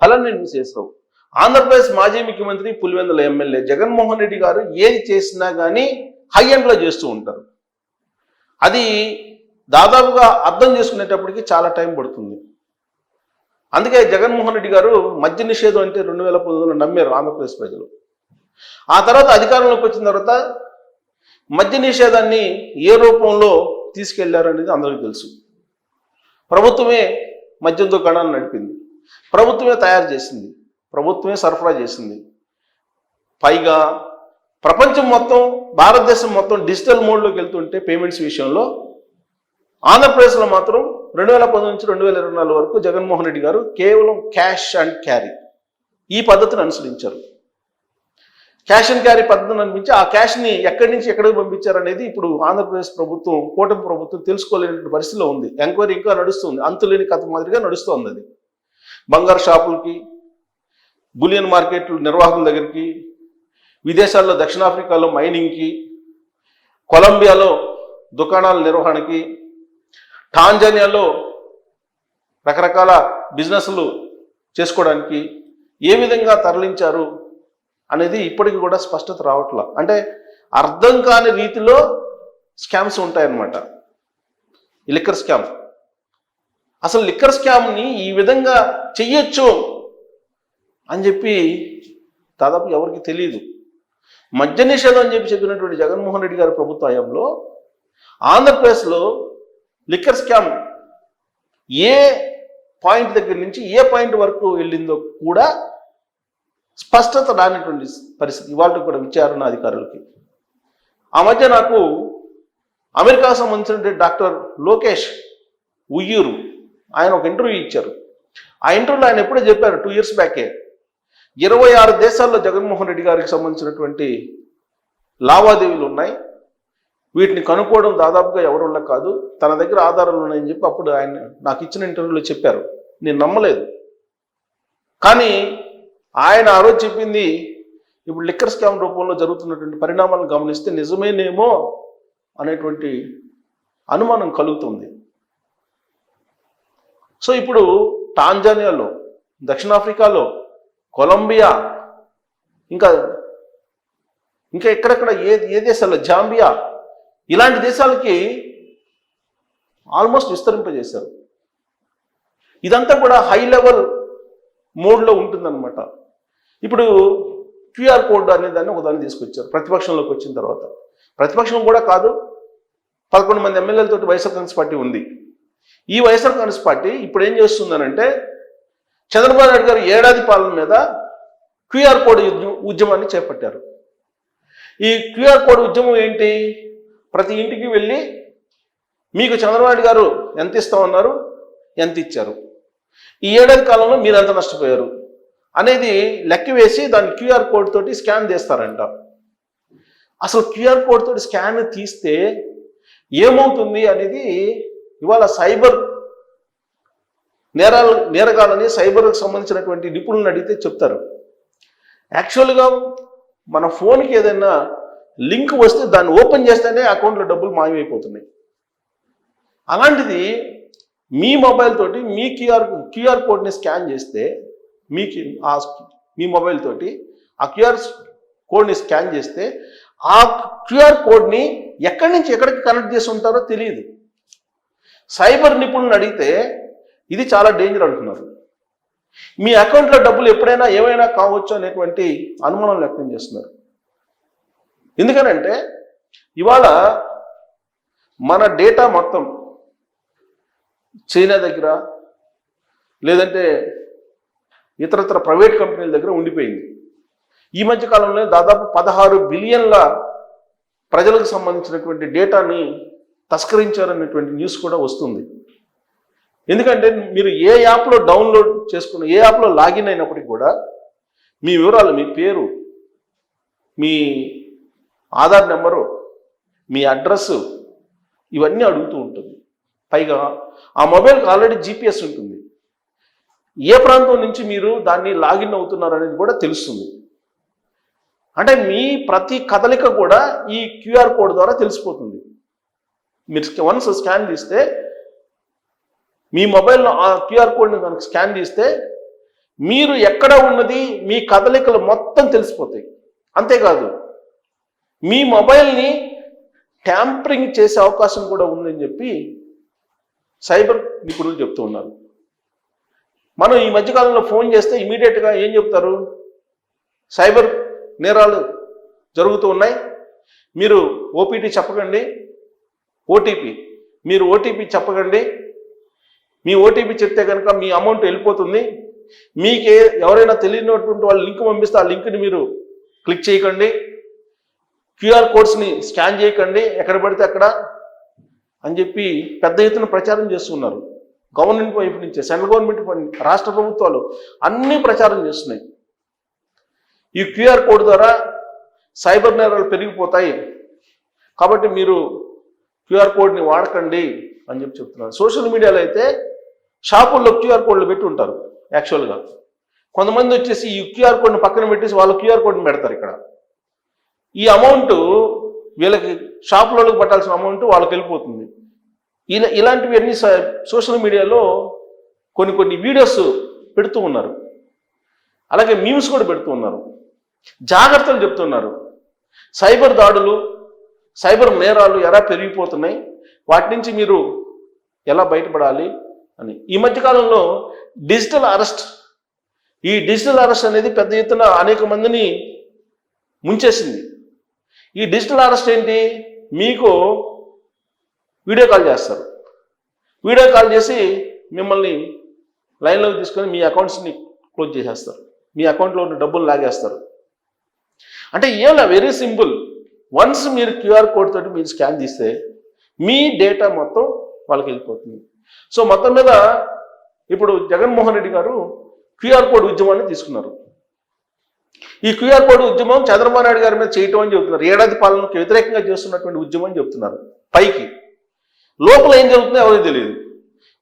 అలానే శేషరావు. ఆంధ్రప్రదేశ్ మాజీ ముఖ్యమంత్రి పులివెందుల ఎమ్మెల్యే జగన్మోహన్ రెడ్డి గారు ఏది చేసినా కానీ హై ఎండ్లో చేస్తూ ఉంటారు. అది దాదాపుగా అర్థం చేసుకునేటప్పటికి చాలా టైం పడుతుంది. అందుకే జగన్మోహన్ రెడ్డి గారు మద్య నిషేధం అంటే 2019లో నమ్మారు ఆంధ్రప్రదేశ్ ప్రజలు. ఆ తర్వాత అధికారంలోకి వచ్చిన తర్వాత మద్య నిషేధాన్ని ఏ రూపంలో తీసుకెళ్లారు అనేది అందరికీ తెలుసు. ప్రభుత్వమే మద్యం దుకాణాలు నడిపింది, ప్రభుత్వమే తయారు చేసింది, ప్రభుత్వమే సరఫరా చేసింది. పైగా ప్రపంచం మొత్తం, భారతదేశం మొత్తం డిజిటల్ మోడ్లోకి వెళ్తుంటే పేమెంట్స్ విషయంలో ఆంధ్రప్రదేశ్లో మాత్రం 2019 నుంచి 2024 వరకు జగన్మోహన్ రెడ్డి గారు కేవలం క్యాష్ అండ్ క్యారీ ఈ పద్ధతిని అనుసరించారు. క్యాష్ అండ్ క్యారీ పద్ధతిని అనిపించి ఆ క్యాష్ని ఎక్కడి నుంచి ఎక్కడికి పంపించారనేది ఇప్పుడు ఆంధ్రప్రదేశ్ ప్రభుత్వం, కూటమి ప్రభుత్వం తెలుసుకోలేని పరిస్థితిలో ఉంది. ఎంక్వైరీ ఇంకా నడుస్తుంది, అంతులేని కథ మాదిరిగా నడుస్తుంది. అది బంగారు షాపులకి, బులియన్ మార్కెట్లు నిర్వాహకుల దగ్గరికి, విదేశాల్లో దక్షిణాఫ్రికాలో మైనింగ్కి, కొలంబియాలో దుకాణాల నిర్వహణకి, టాంజానియాలో రకరకాల బిజినెస్లు చేసుకోవడానికి ఏ విధంగా తరలించారు అనేది ఇప్పటికి కూడా స్పష్టత రావట్లా. అంటే అర్థం కాని రీతిలో స్కామ్స్ ఉంటాయన్నమాట. ఈ లిక్కర్ స్కామ్, అసలు లిక్కర్ స్కామ్ని ఈ విధంగా చెయ్యొచ్చు అని చెప్పి దాదాపు ఎవరికి తెలియదు. మద్య నిషేధం అని చెప్పినటువంటి జగన్మోహన్ రెడ్డి గారి ప్రభుత్వ హయాంలో ఆంధ్రప్రదేశ్లో లిక్కర్ స్కామ్ ఏ పాయింట్ దగ్గర నుంచి ఏ పాయింట్ వరకు వెళ్ళిందో కూడా స్పష్టత రానటువంటి పరిస్థితి ఇవాళ కూడా విచారణ అధికారులకి. ఆ మధ్య నాకు అమెరికాకు సంబంధించిన డాక్టర్ లోకేష్ ఉయ్యూరు ఆయన ఒక ఇంటర్వ్యూ ఇచ్చారు. ఆ ఇంటర్వ్యూలో ఆయన ఎప్పుడో చెప్పారు, 2 years బ్యాకే 26 దేశాల్లో జగన్మోహన్ రెడ్డి గారికి సంబంధించినటువంటి లావాదేవీలు ఉన్నాయి, వీటిని కనుక్కోవడం దాదాపుగా ఎవరి వల్ల కాదు, తన దగ్గర ఆధారాలు ఉన్నాయని చెప్పి అప్పుడు ఆయన నాకు ఇచ్చిన ఇంటర్వ్యూలో చెప్పారు. నేను నమ్మలేదు. కానీ ఆయన ఆ రోజు చెప్పింది ఇప్పుడు లిక్కర్ స్కామ్ రూపంలో జరుగుతున్నటువంటి పరిణామాలను గమనిస్తే నిజమేనేమో అనేటువంటి అనుమానం కలుగుతుంది. సో ఇప్పుడు టాంజానియాలో, దక్షిణాఫ్రికాలో, కొలంబియా, ఇంకా ఎక్కడెక్కడ ఏ దేశాల్లో, జాంబియా, ఇలాంటి దేశాలకి ఆల్మోస్ట్ విస్తరింపజేశారు. ఇదంతా కూడా హై లెవెల్ మోడ్లో ఉంటుందన్నమాట. ఇప్పుడు క్యూఆర్ కోడ్ అనే దాన్ని ఒకదాన్ని తీసుకొచ్చారు ప్రతిపక్షంలోకి వచ్చిన తర్వాత. ప్రతిపక్షం కూడా కాదు, 11 మంది ఎమ్మెల్యేలతో వైఎస్ఆర్ కాంగ్రెస్ పార్టీ ఉంది. ఈ వైఎస్ఆర్ కాంగ్రెస్ పార్టీ ఇప్పుడు ఏం చేస్తుందనంటే చంద్రబాబు నాయుడు గారు ఏడాది పాలన మీద క్యూఆర్ కోడ్ ఉద్యమాన్ని చేపట్టారు. ఈ క్యూఆర్ కోడ్ ఉద్యమం ఏంటి? ప్రతి ఇంటికి వెళ్ళి మీకు చంద్రబాబు నాయుడు గారు ఎంత ఇస్తామన్నారు, ఎంత ఇచ్చారు, ఈ ఏడాది కాలంలో మీరు ఎంత నష్టపోయారు అనేది లెక్క వేసి దాన్ని క్యూఆర్ కోడ్ తోటి స్కాన్ చేస్తారంట. అసలు క్యూఆర్ కోడ్ తోటి స్కాన్ తీస్తే ఏమవుతుంది అనేది ఇవాళ సైబర్ నేరగాలని, సైబర్కి సంబంధించినటువంటి నిపుణులను అడిగితే చెప్తారు. యాక్చువల్గా మన ఫోన్కి ఏదైనా లింక్ వస్తే దాన్ని ఓపెన్ చేస్తేనే అకౌంట్లో డబ్బులు మాయమైపోతున్నాయి. అలాంటిది మీ మొబైల్ తోటి మీ క్యూఆర్ కోడ్ని స్కాన్ చేస్తే మీ మొబైల్ తోటి ఆ క్యూఆర్ కోడ్ని స్కాన్ చేస్తే ఆ క్యూఆర్ కోడ్ని ఎక్కడి నుంచి ఎక్కడికి కనెక్ట్ చేసి ఉంటారో తెలియదు. సైబర్ నిపుణులను అడిగితే ఇది చాలా డేంజర్ అంటున్నారు. మీ అకౌంట్లో డబ్బులు ఎప్పుడైనా ఏమైనా కావచ్చు అనేటువంటి అనుమానం వ్యక్తం చేస్తున్నారు. ఎందుకనంటే ఇవాళ మన డేటా మొత్తం చైనా దగ్గర లేదంటే ఇతరత్ర ప్రైవేట్ కంపెనీల దగ్గర ఉండిపోయింది. ఈ మధ్య కాలంలో దాదాపు 16 బిలియన్ల ప్రజలకు సంబంధించినటువంటి డేటాని తస్కరించారనేటువంటి న్యూస్ కూడా వస్తుంది. ఎందుకంటే మీరు ఏ యాప్లో డౌన్లోడ్ చేసుకున్న, ఏ యాప్లో లాగిన్ అయినప్పటికీ కూడా మీ వివరాలు, మీ పేరు, మీ ఆధార్ నెంబరు, మీ అడ్రస్సు ఇవన్నీ అడుగుతూ ఉంటుంది. పైగా ఆ మొబైల్కి ఆల్రెడీ GPS ఉంటుంది. ఏ ప్రాంతం నుంచి మీరు దాన్ని లాగిన్ అవుతున్నారు అనేది కూడా తెలుస్తుంది. అంటే మీ ప్రతి కదలిక కూడా ఈ క్యూఆర్ కోడ్ ద్వారా తెలిసిపోతుంది. మీరు వన్స్ స్కాన్ తీస్తే మీ మొబైల్లో ఆ క్యూఆర్ కోడ్ని కనుక స్కాన్ తీస్తే మీరు ఎక్కడ ఉన్నది మీ కదలికలు మొత్తం తెలిసిపోతాయి. అంతేకాదు మీ మొబైల్ని ట్యాంపరింగ్ చేసే అవకాశం కూడా ఉందని చెప్పి సైబర్ నిపుణులు చెప్తూ ఉన్నారు. మనం ఈ మధ్యకాలంలో ఫోన్ చేస్తే ఇమీడియట్గా ఏం చెప్తారు? సైబర్ నేరాలు జరుగుతూ ఉన్నాయి, మీరు ఓపీటీ చెప్పకండి, మీరు ఓటీపీ చెప్పకండి, మీ ఓటీపీ చెప్తే కనుక మీ అమౌంట్ వెళ్ళిపోతుంది, మీకే ఎవరైనా తెలియనటువంటి వాళ్ళు లింక్ పంపిస్తే ఆ లింక్ని మీరు క్లిక్ చేయకండి, క్యూఆర్ కోడ్స్ని స్కాన్ చేయకండి ఎక్కడ పడితే అక్కడ అని చెప్పి పెద్ద ఎత్తున ప్రచారం చేస్తున్నారు. గవర్నమెంట్ వైపు నుంచే, సెంట్రల్ గవర్నమెంట్, రాష్ట్ర ప్రభుత్వాలు అన్నీ ప్రచారం చేస్తున్నాయి. ఈ క్యూఆర్ కోడ్ ద్వారా సైబర్ నేరాలు పెరిగిపోతాయి కాబట్టి మీరు క్యూఆర్ కోడ్ని వాడకండి అని చెప్పి చెప్తున్నారు. సోషల్ మీడియాలో అయితే షాపుల్లో క్యూఆర్ కోడ్లు పెట్టి ఉంటారు. యాక్చువల్గా కొంతమంది వచ్చేసి ఈ క్యూఆర్ కోడ్ని పక్కన పెట్టేసి వాళ్ళు క్యూఆర్ కోడ్ని పెడతారు. ఇక్కడ ఈ అమౌంట్ వీళ్ళకి షాపులోకి పట్టాల్సిన అమౌంట్ వాళ్ళకి వెళ్ళిపోతుంది. ఇలాంటివి అన్ని సోషల్ మీడియాలో కొన్ని వీడియోస్ పెడుతూ ఉన్నారు. అలాగే మీమ్స్ కూడా పెడుతూ ఉన్నారు. జాగ్రత్తలు చెప్తున్నారు. సైబర్ దాడులు, సైబర్ నేరాలు ఎలా పెరిగిపోతున్నాయి, వాటి నుంచి మీరు ఎలా బయటపడాలి అని. ఈ మధ్యకాలంలో డిజిటల్ అరెస్ట్, ఈ డిజిటల్ అరెస్ట్ అనేది పెద్ద ఎత్తున అనేక మందిని ముంచేసింది. ఈ డిజిటల్ అరెస్ట్ ఏంటి? మీకు వీడియో కాల్ చేస్తారు. వీడియో కాల్ చేసి మిమ్మల్ని లైన్లోకి తీసుకొని మీ అకౌంట్స్ని క్లోజ్ చేసేస్తారు, మీ అకౌంట్లో ఉన్న డబ్బులు లాగేస్తారు. అంటే ఏలా వెరీ సింపుల్. వన్స్ మీరు క్యూఆర్ కోడ్ తోటి మీరు స్కాన్ తీస్తే మీ డేటా మొత్తం వాళ్ళకి వెళ్ళిపోతుంది. సో మొత్తం మీద ఇప్పుడు జగన్మోహన్ రెడ్డి గారు క్యూఆర్ కోడ్ ఉద్యమాన్ని తీసుకున్నారు. ఈ క్యూఆర్ కోడ్ ఉద్యమం చంద్రబాబు నాయుడు గారి మీద చేయటం అని చెబుతున్నారు. ఏడాది పాలనకు వ్యతిరేకంగా చేస్తున్నటువంటి ఉద్యమం అని చెప్తున్నారు. పైకి లోపల ఏం జరుగుతుందో ఎవరికి తెలియదు.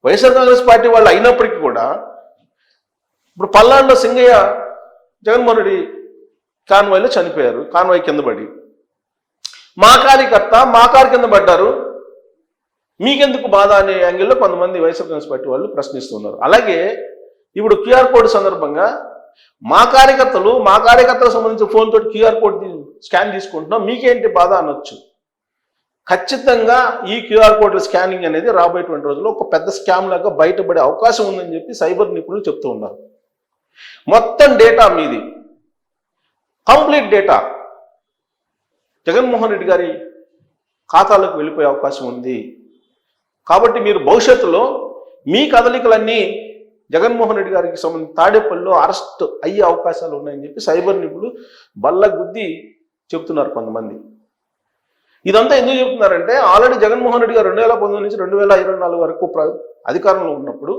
వైఎస్ఆర్ కాంగ్రెస్ పార్టీ వాళ్ళు అయినప్పటికీ కూడా ఇప్పుడు పల్నాడులో సింగయ్య జగన్మోహన్ రెడ్డి కాన్వాయ్లో చనిపోయారు. కాన్వాయ్ కింద పడి మా కార్యకర్త మా కారు కింద పడ్డారు, మీకెందుకు బాధ అనే యాంగిల్లో కొంతమంది వైఎస్ఆర్ కాంగ్రెస్ పార్టీ వాళ్ళు ప్రశ్నిస్తున్నారు. అలాగే ఇప్పుడు క్యూఆర్ కోడ్ సందర్భంగా మా కార్యకర్తలకు సంబంధించిన ఫోన్ తోటి క్యూఆర్ కోడ్ స్కాన్ తీసుకుంటున్నాం, మీకేంటి బాధ అనొచ్చు. ఖచ్చితంగా ఈ క్యూఆర్ కోడ్ల స్కానింగ్ అనేది రాబోయేటువంటి రోజుల్లో ఒక పెద్ద స్కామ్ లాగా బయటపడే అవకాశం ఉందని చెప్పి సైబర్ నిపుణులు చెప్తూ ఉన్నారు. మొత్తం డేటా మీది, కంప్లీట్ డేటా జగన్మోహన్ రెడ్డి గారి ఖాతాలోకి వెళ్ళిపోయే అవకాశం ఉంది. కాబట్టి మీరు భవిష్యత్తులో మీ కదలికలన్నీ జగన్మోహన్ రెడ్డి గారికి సంబంధించి తాడేపల్లిలో అరెస్ట్ అయ్యే అవకాశాలు ఉన్నాయని చెప్పి సైబర్ నిపుణులు బల్లగుద్ది చెప్తున్నారు కొంతమంది. ఇదంతా ఎందుకు చెప్తున్నారంటే ఆల్రెడీ జగన్మోహన్ రెడ్డి గారు 2019 నుంచి 2024 వరకు అధికారంలో ఉన్నప్పుడు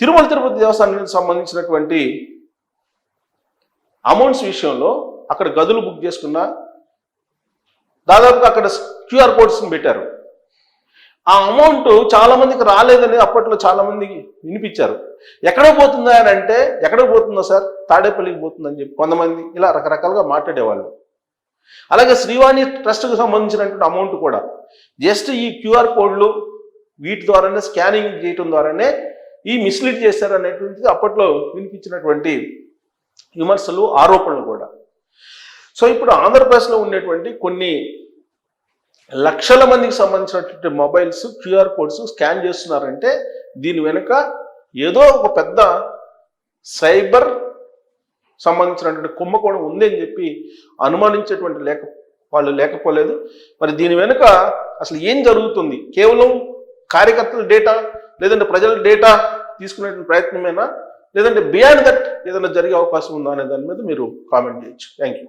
తిరుమల తిరుపతి దేవస్థానానికి సంబంధించినటువంటి అమౌంట్స్ విషయంలో అక్కడ గదులు బుక్ చేసుకున్న దాదాపుగా అక్కడ క్యూఆర్ కోడ్స్ని పెట్టారు. ఆ అమౌంట్ చాలా మందికి రాలేదని అప్పట్లో చాలా మందికి వినిపించారు. ఎక్కడ పోతుందా అని అంటే, ఎక్కడ పోతుందో సార్, తాడేపల్లికి పోతుందని చెప్పి కొంతమంది ఇలా రకరకాలుగా మాట్లాడేవాళ్ళు. అలాగే శ్రీవాణి ట్రస్ట్కి సంబంధించినటువంటి అమౌంట్ కూడా జస్ట్ ఈ క్యూఆర్ కోడ్లు వీటి ద్వారానే స్కానింగ్ చేయటం ద్వారానే ఈ మిస్లీడ్ చేశారు అనేటువంటిది అప్పట్లో వినిపించినటువంటి విమర్శలు, ఆరోపణలు కూడా. సో ఇప్పుడు ఆంధ్రప్రదేశ్లో ఉండేటువంటి కొన్ని లక్షల మందికి సంబంధించినటువంటి మొబైల్స్ క్యూఆర్ కోడ్స్ స్కాన్ చేస్తున్నారంటే దీని వెనుక ఏదో ఒక పెద్ద సైబర్ సంబంధించినటువంటి కుంభకోణం ఉంది అని చెప్పి అనుమానించేటువంటి వాళ్ళు లేకపోలేదు. మరి దీని వెనుక అసలు ఏం జరుగుతుంది? కేవలం కార్యకర్తల డేటా లేదంటే ప్రజల డేటా తీసుకునే ప్రయత్నమేనా, లేదంటే బియాండ్ దట్ ఏదైనా జరిగే అవకాశం ఉందా అనే దాని మీద మీరు కామెంట్ చేయొచ్చు. Thank you.